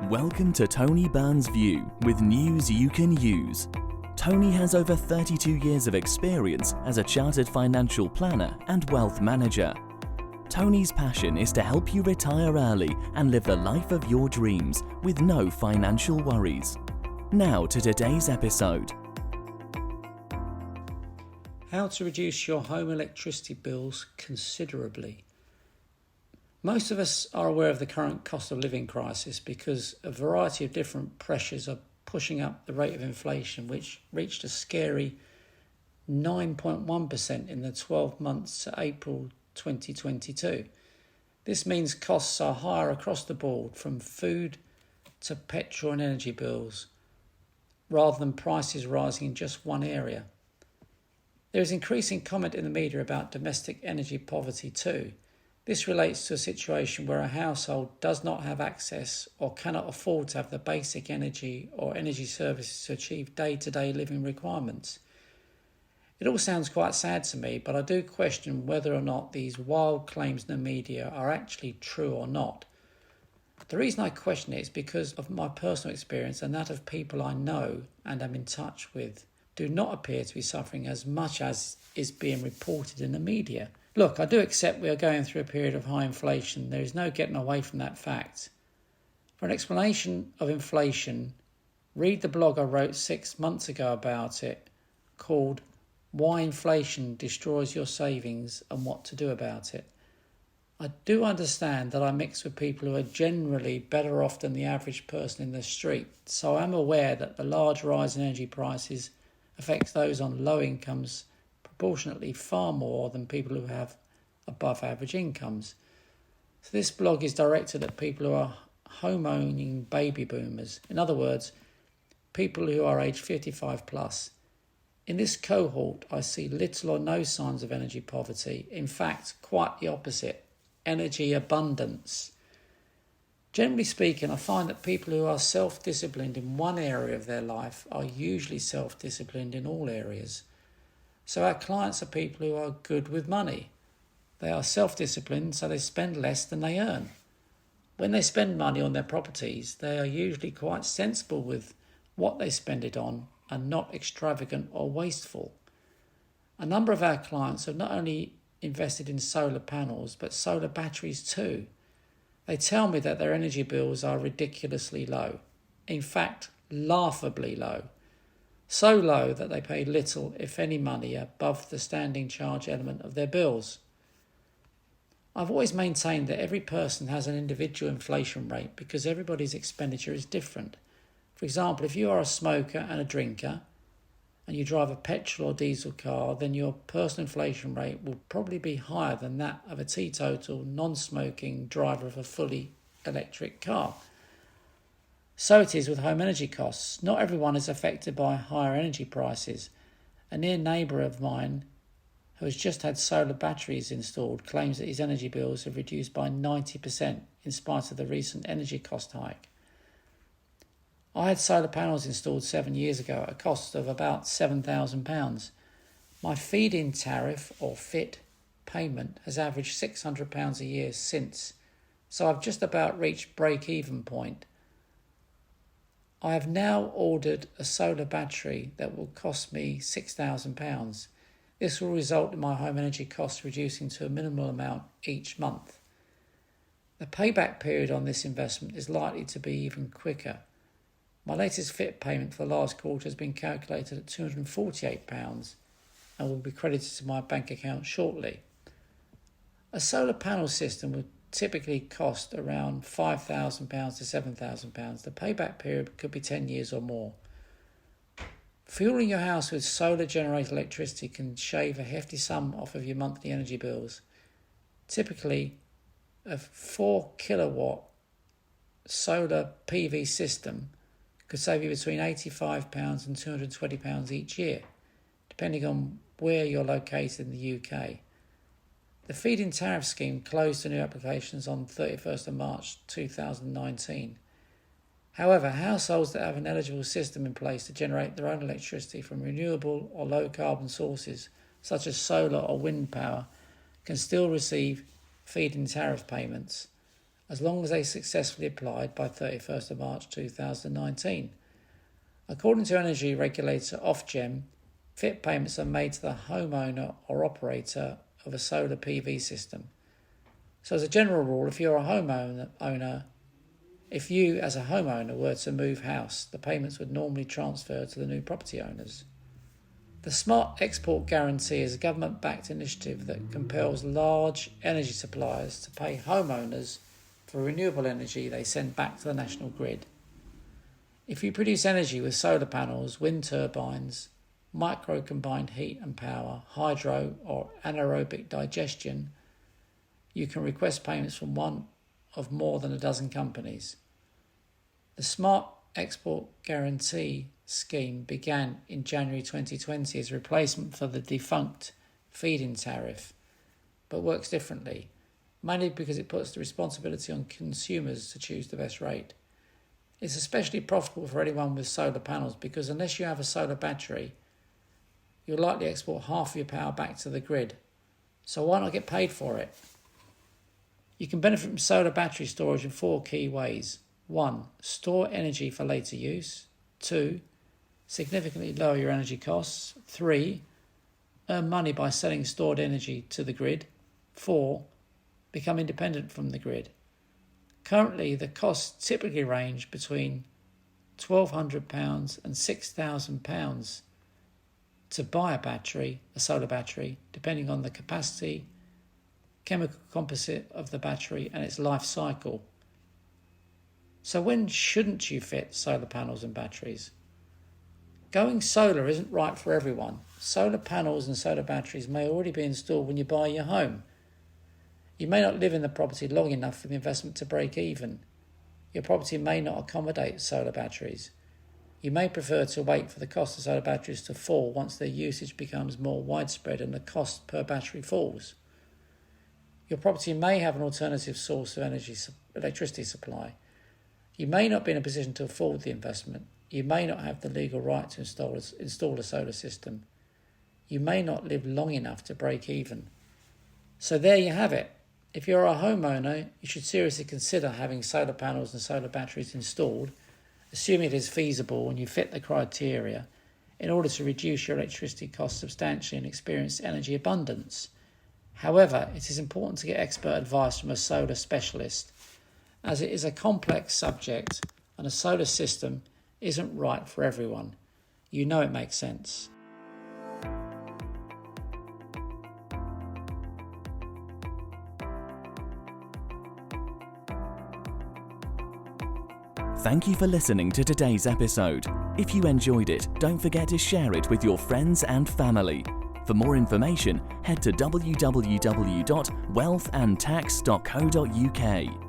Welcome to Tony Byrne's View with news you can use. Tony has over 32 years of experience as a chartered financial planner and wealth manager. Tony's passion is to help you retire early and live the life of your dreams with no financial worries. Now to today's episode. How to reduce your home electricity bills considerably. Most of us are aware of the current cost of living crisis because a variety of different pressures are pushing up the rate of inflation, which reached a scary 9.1% in the 12 months to April 2022. This means costs are higher across the board, from food to petrol and energy bills, rather than prices rising in just one area. There is increasing comment in the media about domestic energy poverty too. This relates to a situation where a household does not have access or cannot afford to have the basic energy or energy services to achieve day-to-day living requirements. It all sounds quite sad to me, but I do question whether or not these wild claims in the media are actually true or not. The reason I question it is because of my personal experience and that of people I know and am in touch with do not appear to be suffering as much as is being reported in the media. Look, I do accept we are going through a period of high inflation. There is no getting away from that fact. For an explanation of inflation, read the blog I wrote 6 months ago about it, called Why Inflation Destroys Your Savings and What to Do About It. I do understand that I mix with people who are generally better off than the average person in the street, so I am aware that the large rise in energy prices affects those on low incomes proportionately far more than people who have above average incomes. So this blog is directed at people who are home-owning baby boomers. In other words, people who are aged 55 plus. In this cohort, I see little or no signs of energy poverty. In fact, quite the opposite, energy abundance. Generally speaking, I find that people who are self-disciplined in one area of their life are usually self-disciplined in all areas. So our clients are people who are good with money. They are self-disciplined, so they spend less than they earn. When they spend money on their properties, they are usually quite sensible with what they spend it on and not extravagant or wasteful. A number of our clients have not only invested in solar panels, but solar batteries too. They tell me that their energy bills are ridiculously low. In fact, laughably low. So low that they pay little, if any, money above the standing charge element of their bills. I've always maintained that every person has an individual inflation rate because everybody's expenditure is different. For example, if you are a smoker and a drinker and you drive a petrol or diesel car, then your personal inflation rate will probably be higher than that of a teetotal, non-smoking driver of a fully electric car. So it is with home energy costs. Not everyone is affected by higher energy prices. A near neighbour of mine who has just had solar batteries installed claims that his energy bills have reduced by 90% in spite of the recent energy cost hike. I had solar panels installed 7 years ago at a cost of about £7,000. My feed-in tariff, or FIT, payment has averaged £600 a year since, so I've just about reached break-even point. I have now ordered a solar battery that will cost me £6,000. This will result in my home energy costs reducing to a minimal amount each month. The payback period on this investment is likely to be even quicker. My latest FIT payment for the last quarter has been calculated at £248 and will be credited to my bank account shortly. A solar panel system would typically cost around £5,000 to £7,000. The payback period could be 10 years or more. Fueling your house with solar generated electricity can shave a hefty sum off of your monthly energy bills. Typically, a 4 kilowatt solar PV system could save you between £85 and £220 each year, depending on where you're located in the UK. The feed-in tariff scheme closed to new applications on 31st of March 2019. However, households that have an eligible system in place to generate their own electricity from renewable or low-carbon sources, such as solar or wind power, can still receive feed-in tariff payments. as long as they successfully applied by 31st of March 2019. According to energy regulator Ofgem, FIT payments are made to the homeowner or operator of a solar PV system. So as a general rule, if you as a homeowner were to move house, the payments would normally transfer to the new property owners. The Smart Export Guarantee is a government-backed initiative that compels large energy suppliers to pay homeowners for renewable energy they send back to the national grid. If you produce energy with solar panels, wind turbines, micro-combined heat and power, hydro or anaerobic digestion, you can request payments from one of more than a dozen companies. The Smart Export Guarantee scheme began in January 2020 as a replacement for the defunct feed-in tariff, but works differently, mainly because it puts the responsibility on consumers to choose the best rate. It's especially profitable for anyone with solar panels because unless you have a solar battery, you'll likely export half of your power back to the grid. So why not get paid for it? You can benefit from solar battery storage in 4 key ways. 1. Store energy for later use. 2. Significantly lower your energy costs. 3. Earn money by selling stored energy to the grid. 4. Become independent from the grid. Currently, the costs typically range between £1,200 and £6,000 to buy a solar battery, depending on the capacity, chemical composite of the battery and its life cycle. So when shouldn't you fit solar panels and batteries? Going solar isn't right for everyone. Solar panels and solar batteries may already be installed when you buy your home. You may not live in the property long enough for the investment to break even. Your property may not accommodate solar batteries. You may prefer to wait for the cost of solar batteries to fall once their usage becomes more widespread and the cost per battery falls. Your property may have an alternative source of electricity supply. You may not be in a position to afford the investment. You may not have the legal right to install a solar system. You may not live long enough to break even. So there you have it. If you're a homeowner, you should seriously consider having solar panels and solar batteries installed, assuming it is feasible and you fit the criteria, in order to reduce your electricity costs substantially and experience energy abundance. However, it is important to get expert advice from a solar specialist, as it is a complex subject and a solar system isn't right for everyone. You know it makes sense. Thank you for listening to today's episode. If you enjoyed it, don't forget to share it with your friends and family. For more information, head to www.wealthandtax.co.uk.